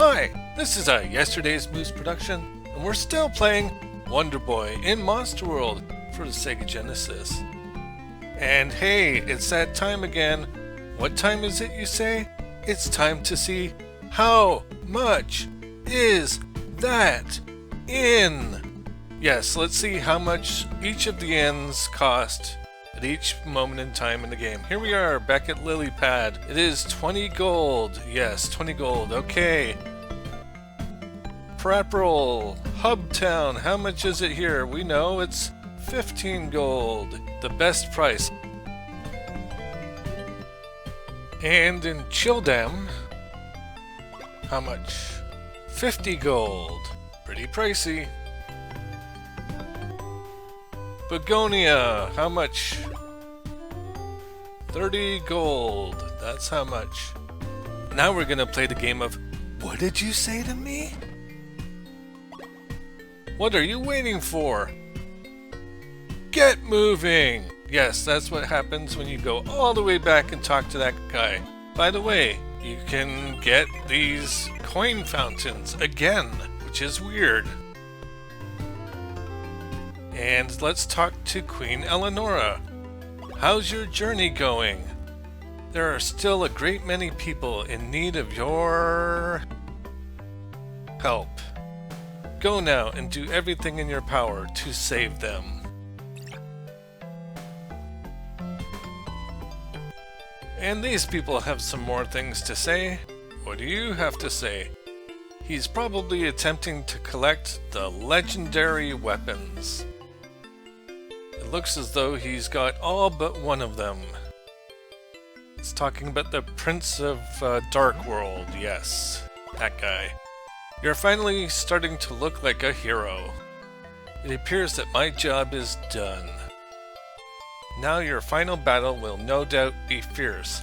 Hi, this is a Yesterday's Moose production, and we're still playing Wonder Boy in Monster World for the Sega Genesis. And hey, it's that time again. What time is it, you say? It's time to see how much is that in. Yes, let's see how much each of the ends cost at each moment in time in the game. Here we are back at Lily Pad. It is 20 gold. Yes, 20 gold. Okay. Pratbroll, Hubtown. How much is it here? We know it's 15 gold. The best price. And in Childam, how much? 50 gold. Pretty pricey. Begonia, how much? 30 gold. That's how much. Now we're gonna play the game of what did you say to me? What are you waiting for? Get moving! Yes, that's what happens when you go all the way back and talk to that guy. By the way, you can get these coin fountains again, which is weird. And let's talk to Queen Eleonora. How's your journey going? There are still a great many people in need of your help. Go now and do everything in your power to save them. And these people have some more things to say. What do you have to say? He's probably attempting to collect the legendary weapons. It looks as though he's got all but one of them. It's talking about the Prince of Dark World, yes, that guy. You're finally starting to look like a hero. It appears that my job is done. Now your final battle will no doubt be fierce.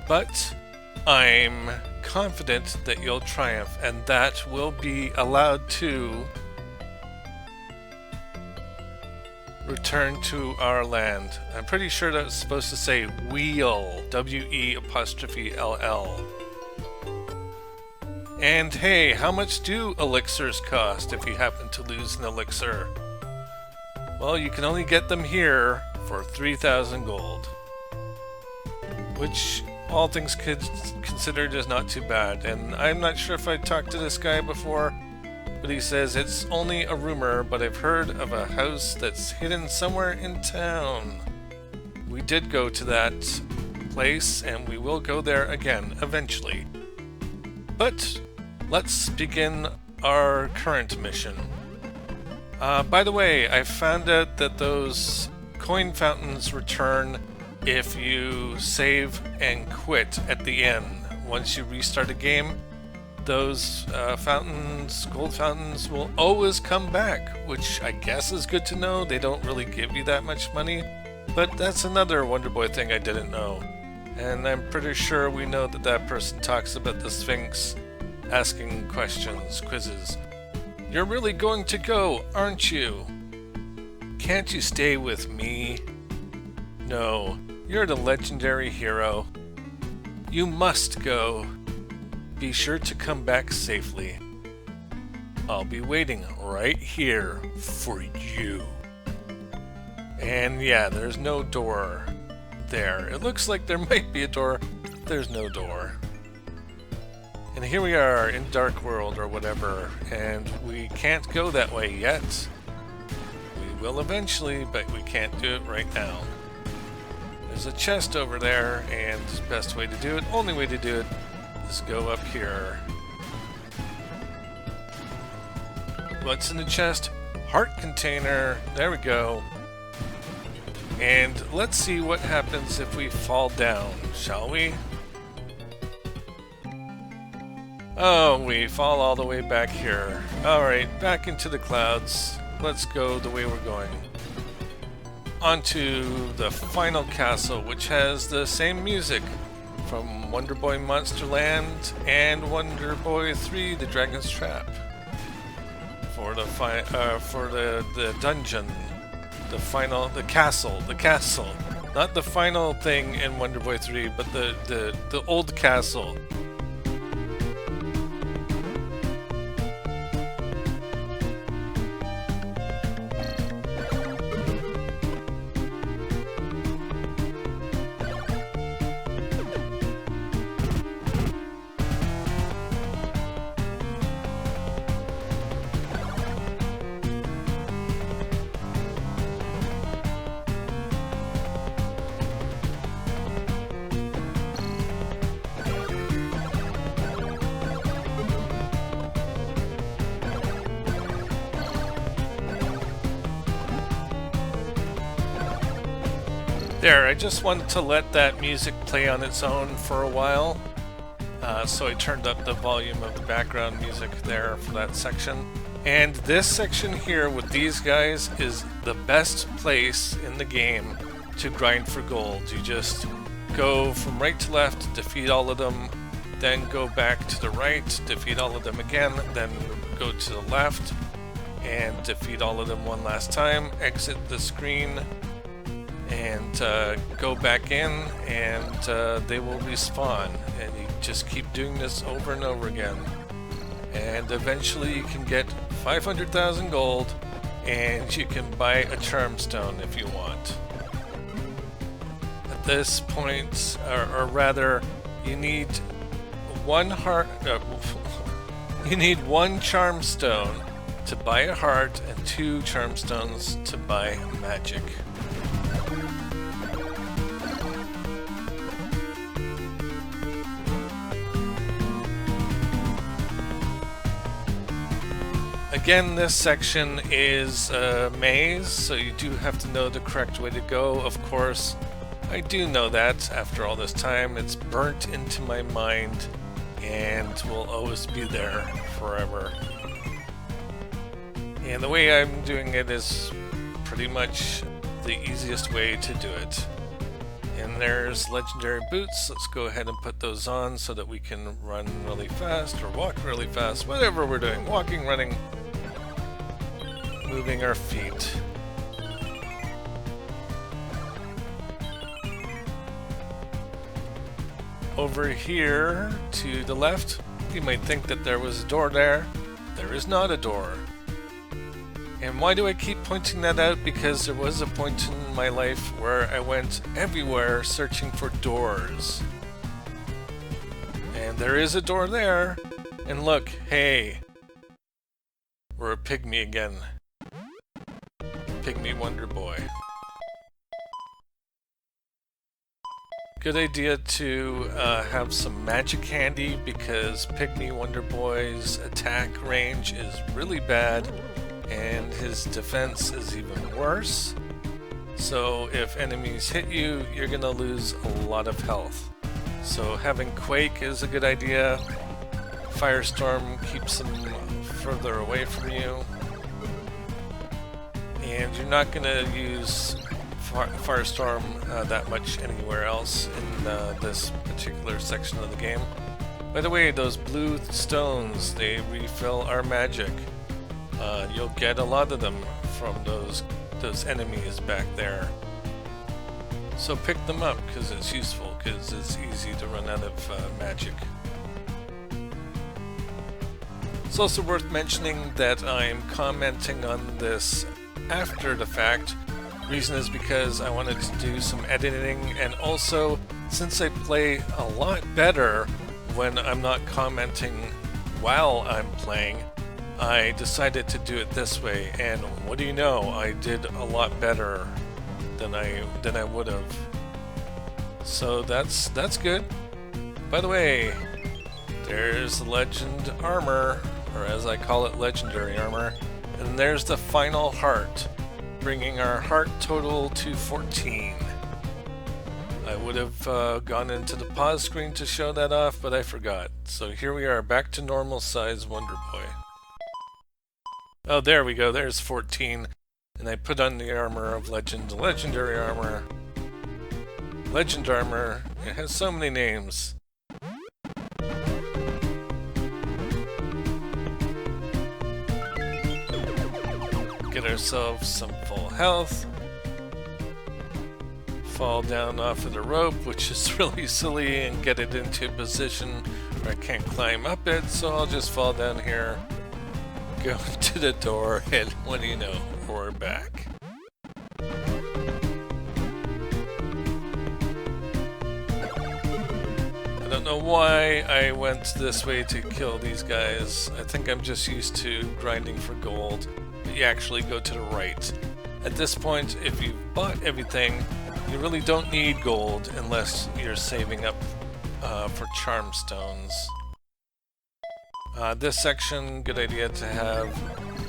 But I'm confident that you'll triumph and that we'll be allowed to return to our land. I'm pretty sure that's supposed to say wheel, W-E''L-L. And hey, how much do elixirs cost if you happen to lose an elixir? Well, you can only get them here for 3,000 gold. Which, all things considered, is not too bad. And I'm not sure if I talked to this guy before, but he says it's only a rumor, but I've heard of a house that's hidden somewhere in town. We did go to that place, and we will go there again, eventually. But let's begin our current mission. By the way, I found out that those coin fountains return if you save and quit at the end. Once you restart a game, those gold fountains will always come back, which I guess is good to know. They don't really give you that much money, but that's another Wonder Boy thing I didn't know. And I'm pretty sure we know that that person talks about the Sphinx asking questions, quizzes. You're really going to go, aren't you? Can't you stay with me? No, you're the legendary hero. You must go. Be sure to come back safely. I'll be waiting right here for you. And yeah, there's no door there. It looks like there might be a door. There's no door. And here we are in Dark World or whatever, and we can't go that way yet. We will eventually, but we can't do it right now. There's a chest over there, and the best way to do it, only way to do it, is go up here. What's in the chest? Heart container. There we go. And let's see what happens if we fall down, shall we? Oh, we fall all the way back here. Alright, back into the clouds. Let's go the way we're going. Onto the final castle, which has the same music from Wonder Boy Monster Land and Wonder Boy 3: The Dragon's Trap. For the dungeon, the castle, not the final thing in Wonder Boy 3, but the old castle. There, I just wanted to let that music play on its own for a while. So I turned up the volume of the background music there for that section. And this section here with these guys is the best place in the game to grind for gold. You just go from right to left, defeat all of them, then go back to the right, defeat all of them again, then go to the left and defeat all of them one last time, exit the screen, and go back in, and they will respawn. And you just keep doing this over and over again. And eventually you can get 500,000 gold, and you can buy a charm stone if you want. At this point, or rather, you need one heart. You need one charm stone to buy a heart, and 2 charm stones to buy magic. Again, this section is a maze, so you do have to know the correct way to go. Of course, I do know that after all this time. It's burnt into my mind and will always be there forever. And the way I'm doing it is pretty much the easiest way to do it. And there's legendary boots. Let's go ahead and put those on so that we can run really fast or walk really fast, whatever we're doing. Walking, running, moving our feet. Over here to the left, you might think that there was a door there. There is not a door. And why do I keep pointing that out? Because there was a point in my life where I went everywhere searching for doors. And there is a door there. And look, hey, we're a pygmy again. Pygmy Wonder Boy. Good idea to have some magic handy, because Pygmy Wonder Boy's attack range is really bad and his defense is even worse. So if enemies hit you, you're gonna lose a lot of health. So having Quake is a good idea. Firestorm keeps them further away from you. And you're not gonna use Firestorm that much anywhere else in this particular section of the game. By the way, those blue stones, they refill our magic. You'll get a lot of them from those enemies back there. So pick them up because it's useful, because it's easy to run out of magic. It's also worth mentioning that I'm commenting on this after the fact. Reason is because I wanted to do some editing, and also since I play a lot better when I'm not commenting while I'm playing, I decided to do it this way, and what do you know, I did a lot better than I would have. So that's good. By the way, there's legend armor, or as I call it, legendary armor, and there's the final heart, bringing our heart total to 14. I would have gone into the pause screen to show that off, but I forgot. So here we are, back to normal size Wonder Boy. Oh, there we go, there's 14. And I put on the armor of legend, legendary armor. Legend armor, it has so many names. Get ourselves some full health. Fall down off of the rope, which is really silly, and get it into a position where I can't climb up it, so I'll just fall down here, go to the door, and what do you know, we're back. I don't know why I went this way to kill these guys. I think I'm just used to grinding for gold. But you actually go to the right. At this point, if you've bought everything, you really don't need gold unless you're saving up for charm stones. This section, good idea to have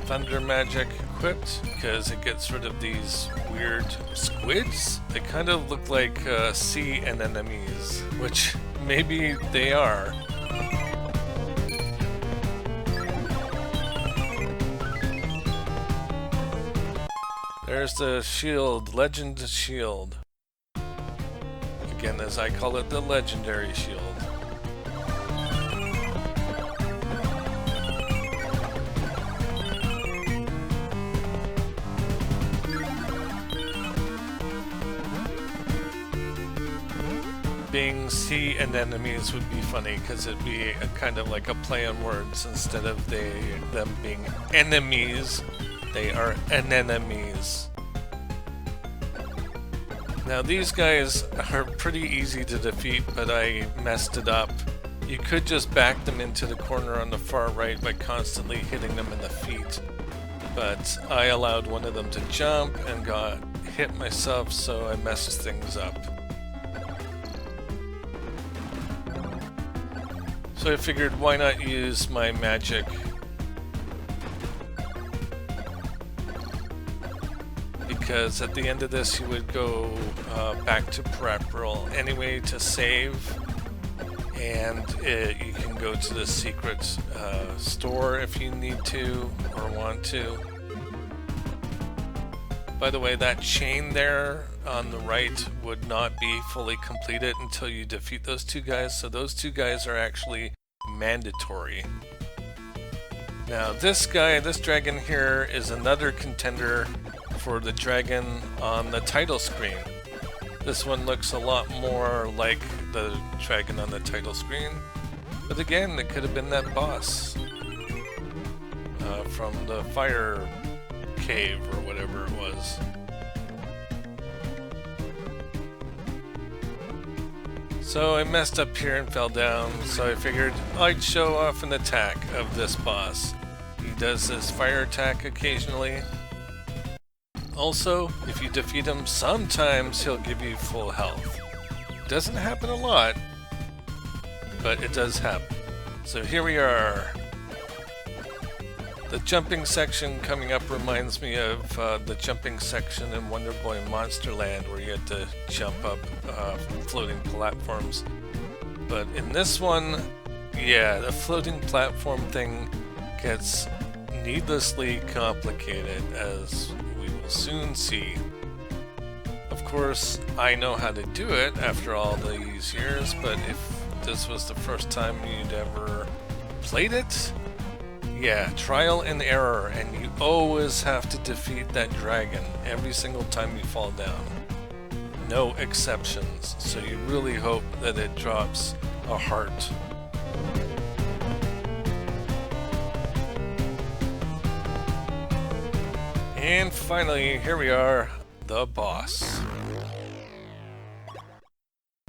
thunder magic equipped because it gets rid of these weird squids. They kind of look like sea anemones, which maybe they are. There's the shield, Legend Shield. Again, as I call it, the Legendary Shield. Being sea anemones would be funny because it'd be a kind of like a play on words. Instead of them being enemies, they are anemones. Now these guys are pretty easy to defeat, but I messed it up. You could just back them into the corner on the far right by constantly hitting them in the feet, but I allowed one of them to jump and got hit myself, so I messed things up. So I figured, why not use my magic? Because at the end of this you would go back to peripheral anyway to save, and you can go to the secret store if you need to or want to. By the way, that chain there on the right would not be fully completed until you defeat those two guys, so those two guys are actually mandatory. Now this guy, this dragon here, is another contender for the dragon on the title screen. This one looks a lot more like the dragon on the title screen, but again, it could have been that boss from the fire cave or whatever it was. So I messed up here and fell down, so I figured I'd show off an attack of this boss. He does this fire attack occasionally. Also, if you defeat him, sometimes he'll give you full health. Doesn't happen a lot, but it does happen. So here we are. The jumping section coming up reminds me of the jumping section in Wonder Boy Monsterland, where you had to jump up floating platforms. But in this one, yeah, the floating platform thing gets needlessly complicated, as we will soon see. Of course, I know how to do it after all these years, but if this was the first time you'd ever played it, yeah, trial and error, and you always have to defeat that dragon every single time you fall down. No exceptions, so you really hope that it drops a heart. And finally, here we are, the boss.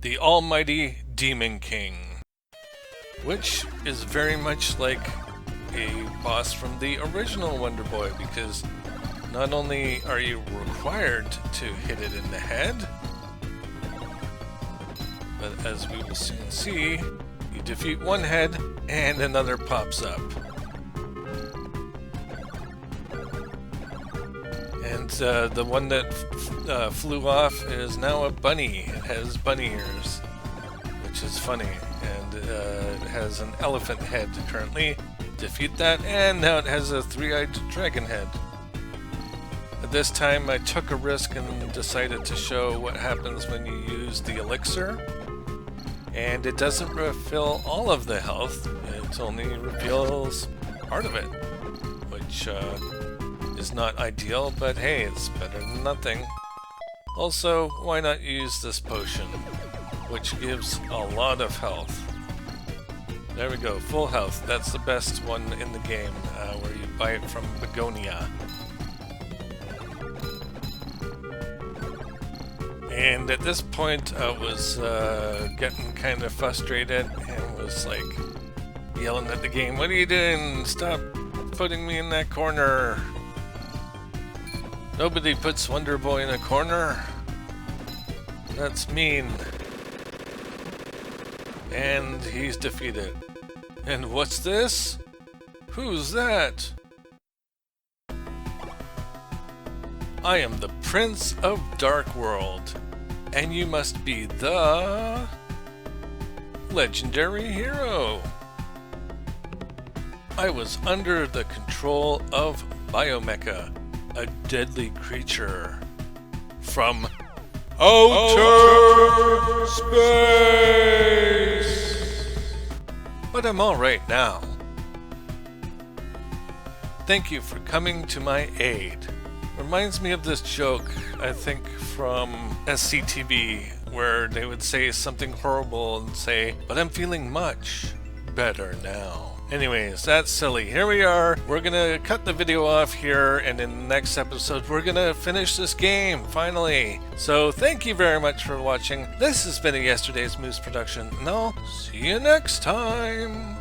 The Almighty Demon King, which is very much like a boss from the original Wonder Boy, because not only are you required to hit it in the head, but as we will soon see, you defeat one head and another pops up. And the one that flew off is now a bunny. It has bunny ears, which is funny, and it has an elephant head currently. Defeat that, and now it has a three-eyed dragon head. At this time I took a risk and decided to show what happens when you use the elixir, and it doesn't refill all of the health, it only refills part of it, which is not ideal, but hey, it's better than nothing. Also, why not use this potion, which gives a lot of health. There we go, full health. That's the best one in the game, where you buy it from Begonia. And at this point, I was getting kind of frustrated and was like yelling at the game, "What are you doing? Stop putting me in that corner. Nobody puts Wonder Boy in a corner. That's mean." And he's defeated. And what's this? Who's that? I am the Prince of Dark World, and you must be the legendary hero. I was under the control of Biomecha, a deadly creature from outer space. But I'm alright now. Thank you for coming to my aid. Reminds me of this joke, I think from SCTV, where they would say something horrible and say, but I'm feeling much better now. Anyways, that's silly. Here we are. We're gonna cut the video off here, and in the next episode, we're gonna finish this game, finally. So thank you very much for watching. This has been a Yesterday's Moose production, and I'll see you next time.